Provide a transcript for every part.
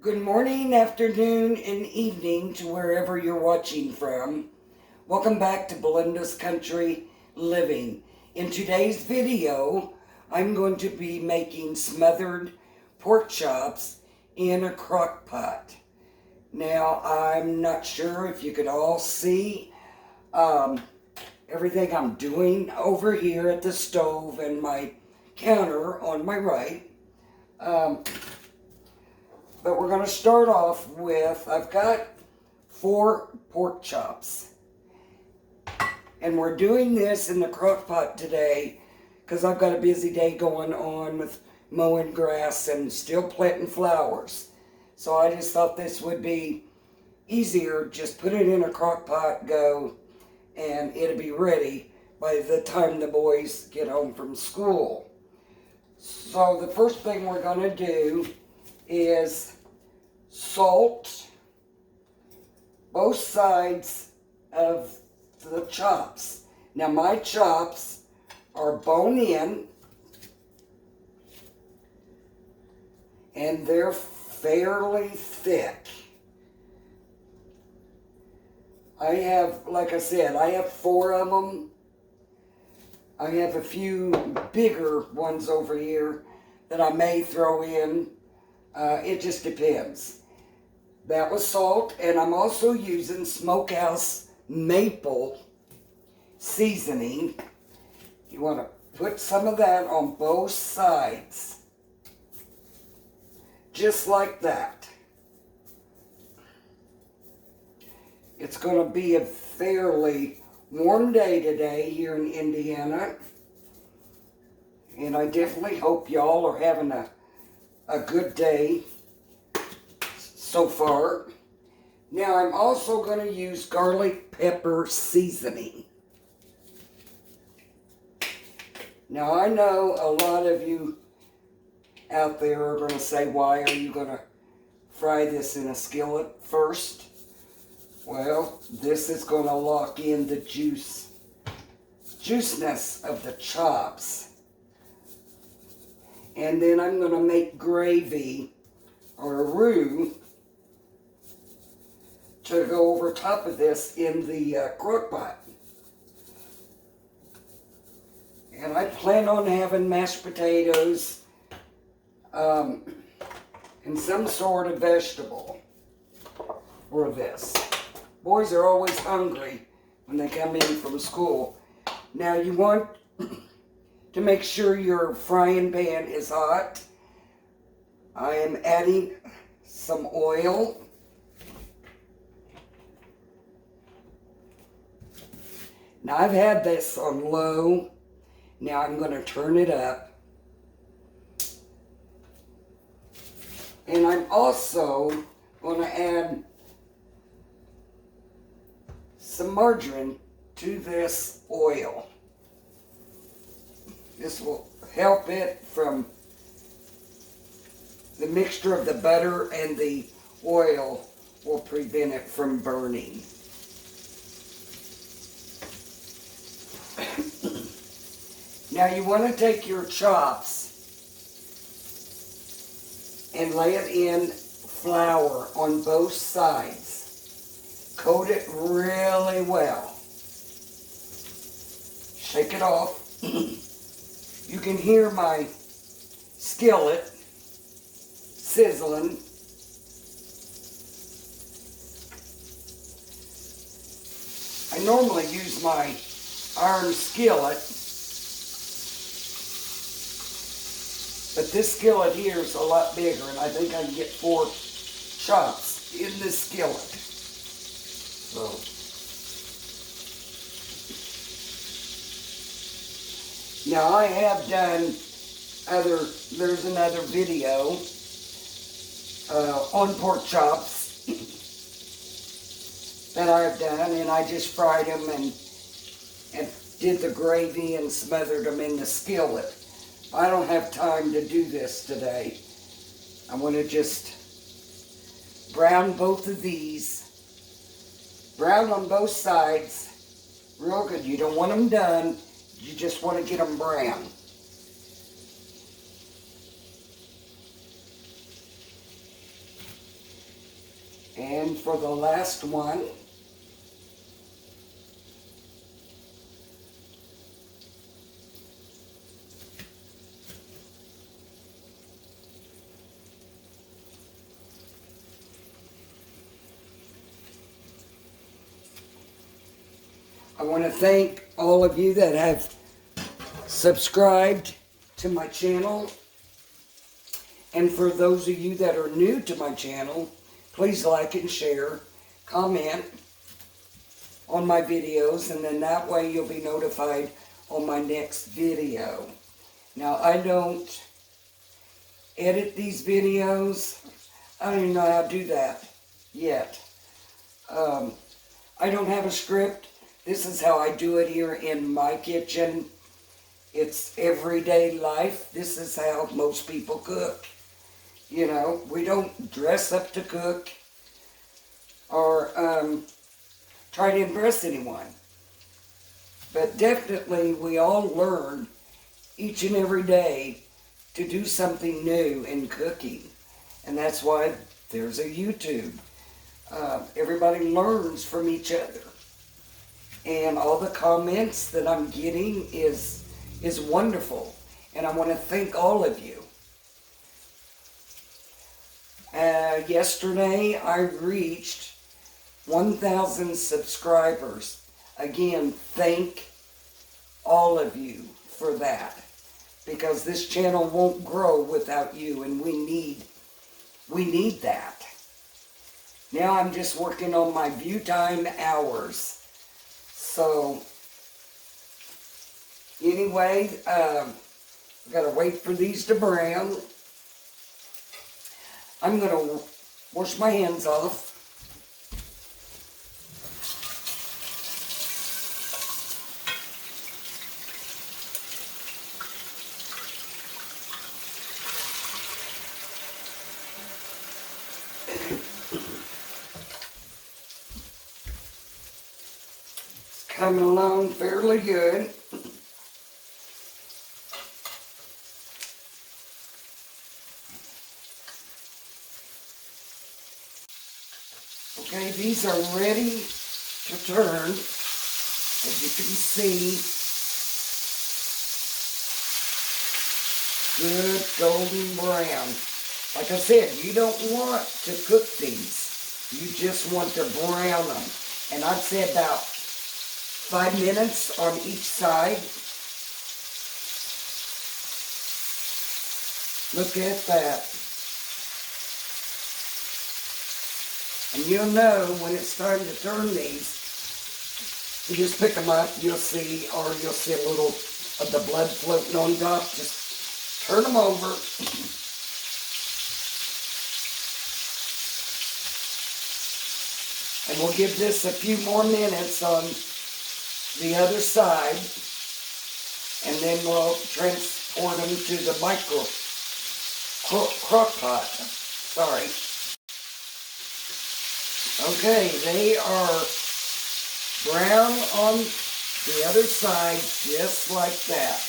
Good morning, afternoon, and evening to wherever you're watching from. Welcome back to Belinda's Country Living. In today's video, I'm going to be making smothered pork chops in a crock pot. Now, I'm not sure if you could all see everything I'm doing over here at the stove and my counter on my right. But we're going to start off with, I've got 4 pork chops. And we're doing this in the crock pot today because I've got a busy day going on with mowing grass and still planting flowers. So I just thought this would be easier. Just put it in a crock pot, go, and it'll be ready by the time the boys get home from school. So the first thing we're going to do is salt both sides of the chops. Now my chops are bone in and they're fairly thick. I have, like I said, I have 4 of them. I have a few bigger ones over here that I may throw in. It just depends. That was salt, and I'm also using smokehouse maple seasoning. You want to put some of that on both sides. Just like that. It's going to be a fairly warm day today here in Indiana. And I definitely hope y'all are having a good day so far. Now I'm also going to use garlic pepper seasoning. Now I know a lot of you out there are going to say, why are you going to fry this in a skillet first? Well, this is going to lock in the juiciness of the chops. And then I'm going to make gravy or a roux to go over top of this in the crock pot. And I plan on having mashed potatoes and some sort of vegetable for this. Boys are always hungry when they come in from school. Now you want to make sure your frying pan is hot. I am adding some oil. Now I've had this on low. Now I'm going to turn it up. And I'm also going to add some margarine to this oil. This will help it from the mixture of the butter and the oil will prevent it from burning. Now you want to take your chops and lay it in flour on both sides. Coat it really well. Shake it off. You can hear my skillet sizzling. I normally use my iron skillet, but this skillet here is a lot bigger, and I think I can get 4 chops in this skillet. So, now I have done there's another video on pork chops that I've done, and I just fried them and did the gravy and smothered them in the skillet. I don't have time to do this today. I want to just brown both of these. Brown on both sides. Real good. You don't want them done. You just want to get them brown. And for the last one, I want to thank all of you that have subscribed to my channel. And for those of you that are new to my channel, please like and share, comment on my videos, and then that way you'll be notified on my next video. Now, I don't edit these videos. I don't even know how to do that yet. I don't have a script. This is how I do it here in my kitchen. It's everyday life. This is how most people cook. You know, we don't dress up to cook or try to impress anyone. But definitely we all learn each and every day to do something new in cooking. And that's why there's a YouTube. Everybody learns from each other. And all the comments that I'm getting is wonderful. And I want to thank all of you. Yesterday I reached 1,000 subscribers. Again, thank all of you for that. Because this channel won't grow without you, and we need that. Now I'm just working on my view time hours. So, anyway, I've got to wait for these to brown. I'm going to wash my hands off. It's coming along fairly good. Okay, these are ready to turn. As you can see, good golden brown. Like I said, you don't want to cook these. You just want to brown them. And I'd say about 5 minutes on each side. Look at that. And you'll know when it's time to turn these. You just pick them up, you'll see, or you'll see a little of the blood floating on top. Just turn them over. And we'll give this a few more minutes on the other side. And then we'll transport them to the crock pot. Sorry. Okay, they are brown on the other side, just like that.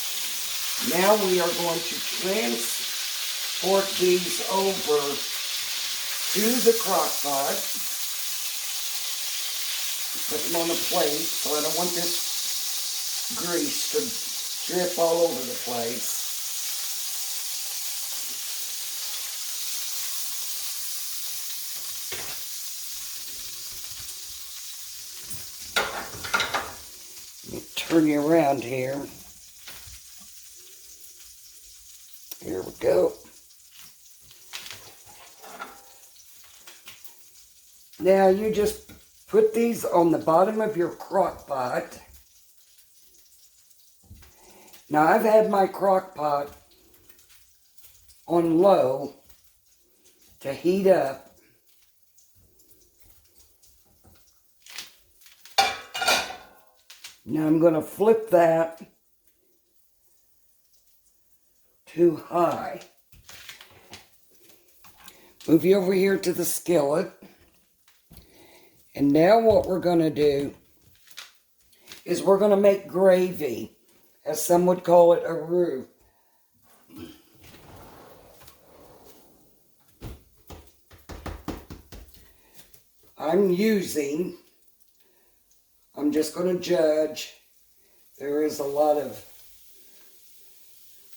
Now we are going to transport these over to the crock pot. Put them on a plate, so I don't want this grease to drip all over the place. Turn you around here. Here we go. Now you just put these on the bottom of your crock pot. Now I've had my crock pot on low to heat up. Now I'm going to flip that to high. Move you over here to the skillet. And now what we're going to do is we're going to make gravy, as some would call it, a roux. I'm just going to judge. There is a lot of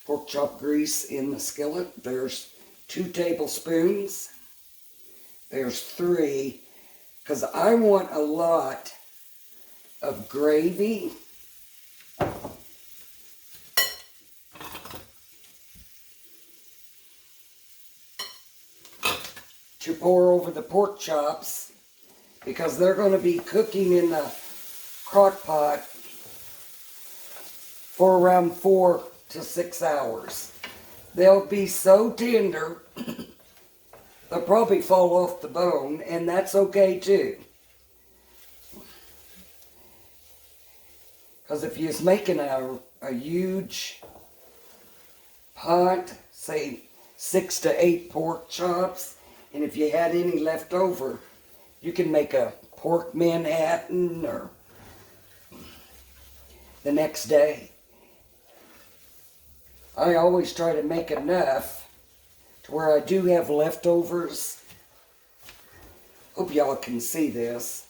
pork chop grease in the skillet. There's 2 tablespoons. There's 3, because I want a lot of gravy. To pour over the pork chops, because they're going to be cooking in the crock pot for around 4 to 6 hours. They'll be so tender, they'll probably fall off the bone, and that's okay too. Because if you're making a huge pot, say 6 to 8 pork chops, and if you had any left over, you can make a pork Manhattan or the next day. I always try to make enough to where I do have leftovers. Hope y'all can see this.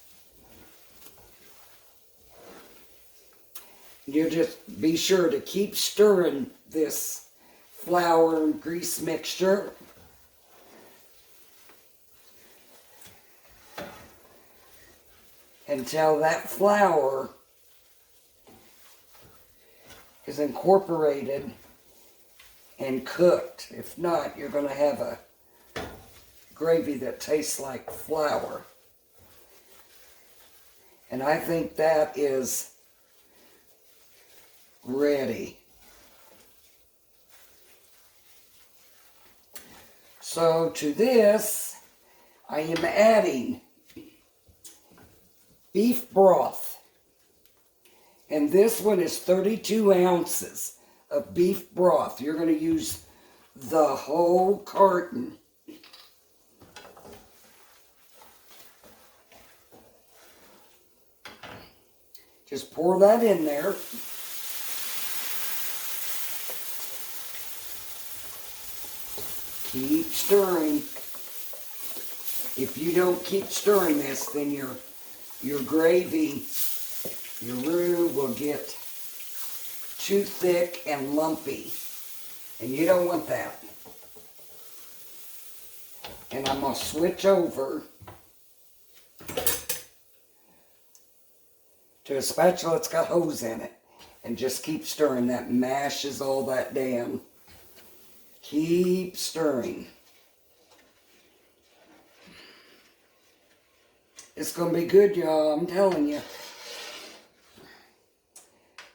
You just be sure to keep stirring this flour and grease mixture. Until that flour is incorporated and cooked. If not, you're going to have a gravy that tastes like flour. And I think that is ready. So to this, I am adding beef broth. And this one is 32 ounces of beef broth. You're going to use the whole carton. Just pour that in there. Keep stirring. If you don't keep stirring this, then your gravy, your roux will get too thick and lumpy. And you don't want that. And I'm going to switch over to a spatula that's got hose in it. And just keep stirring. That mashes all that down. Keep stirring. It's going to be good, y'all. I'm telling you.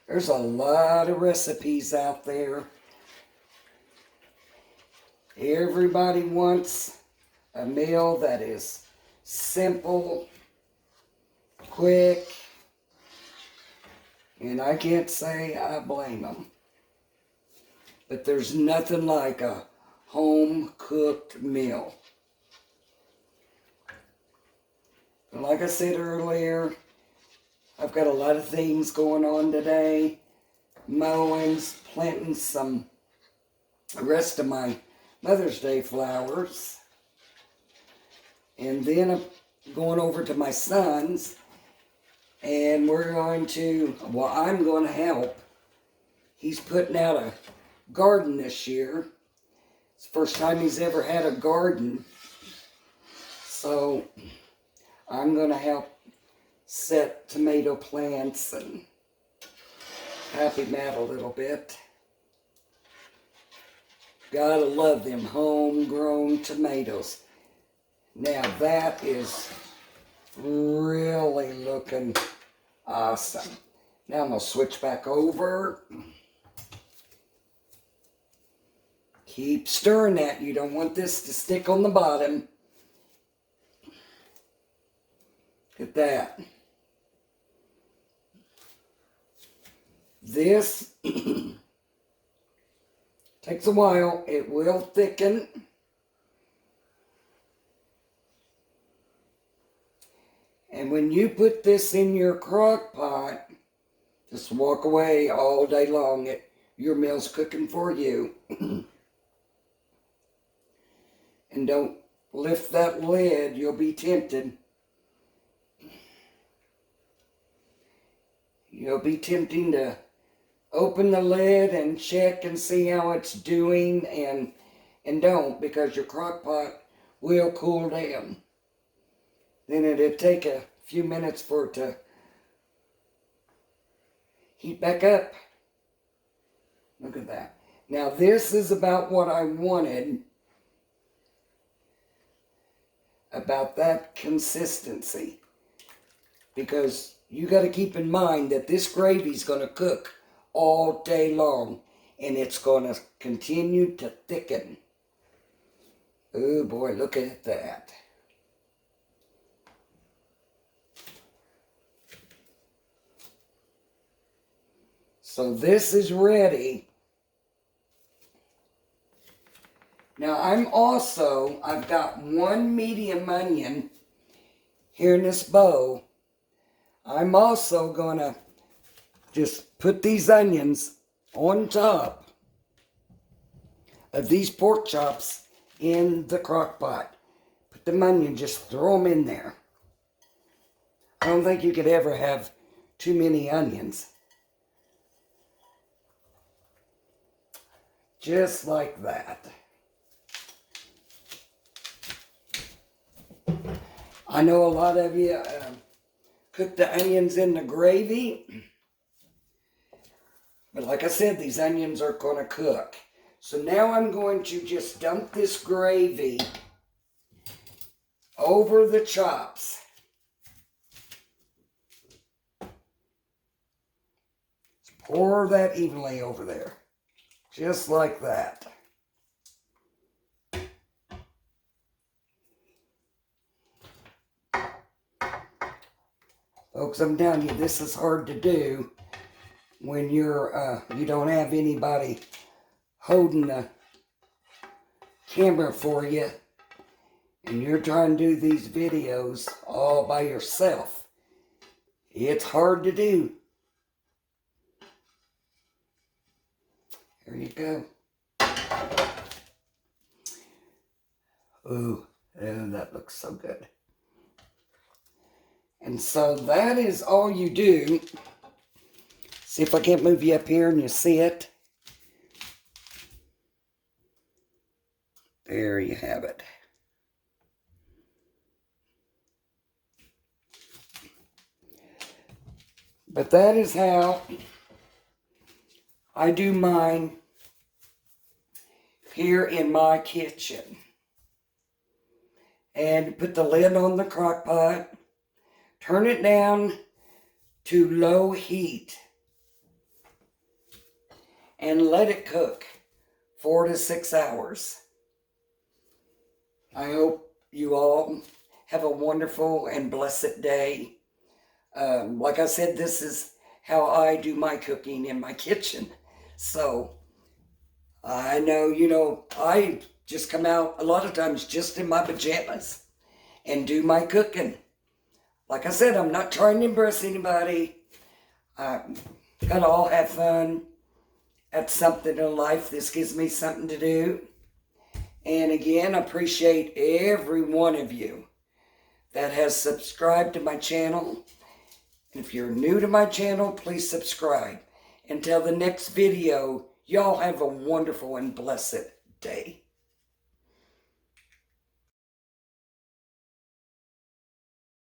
There's a lot of recipes out there. Everybody wants a meal that is simple, quick, and I can't say I blame them. But there's nothing like a home-cooked meal. And like I said earlier, I've got a lot of things going on today. Mowings, planting the rest of my Mother's Day flowers. And then I'm going over to my son's. And we're going to, well, I'm going to help. He's putting out a garden this year. It's the first time he's ever had a garden. So I'm going to help set tomato plants and happy mat a little bit. Gotta love them homegrown tomatoes. Now that is really looking awesome. Now I'm going to switch back over. Keep stirring that. You don't want this to stick on the bottom. Look at that. This takes a while. It will thicken. And when you put this in your crock pot, just walk away all day long. Your meal's cooking for you. And don't lift that lid. You'll be tempted. be tempting to open the lid and check and see how it's doing, and don't, because your crock pot will cool down. Then it'll take a few minutes for it to heat back up. Look at that. Now this is about what I wanted, about that consistency, because you got to keep in mind that this gravy is going to cook all day long, and it's going to continue to thicken. Oh boy, look at that. So this is ready. Now I've got one medium onion here in this bowl. I'm also going to just put these onions on top of these pork chops in the crock pot. Put the onion, just throw them in there. I don't think you could ever have too many onions. Just like that. I know a lot of you cook the onions in the gravy. But like I said, these onions are going to cook. So now I'm going to just dump this gravy over the chops. Just pour that evenly over there. Just like that. Folks, I'm telling you, this is hard to do when you don't have anybody holding the camera for you, and you're trying to do these videos all by yourself. It's hard to do. There you go. Ooh, and that looks so good. And so that is all you do. See if I can't move you up here and you see it. There you have it. But that is how I do mine here in my kitchen. And put the lid on the crock pot. Turn it down to low heat. And let it cook 4 to 6 hours. I hope you all have a wonderful and blessed day. Like I said, this is how I do my cooking in my kitchen. So, I know, I just come out a lot of times just in my pajamas and do my cooking. Like I said, I'm not trying to impress anybody. Gotta all have fun. That's something in life. This gives me something to do. And again, I appreciate every one of you that has subscribed to my channel. And if you're new to my channel, please subscribe. Until the next video, y'all have a wonderful and blessed day.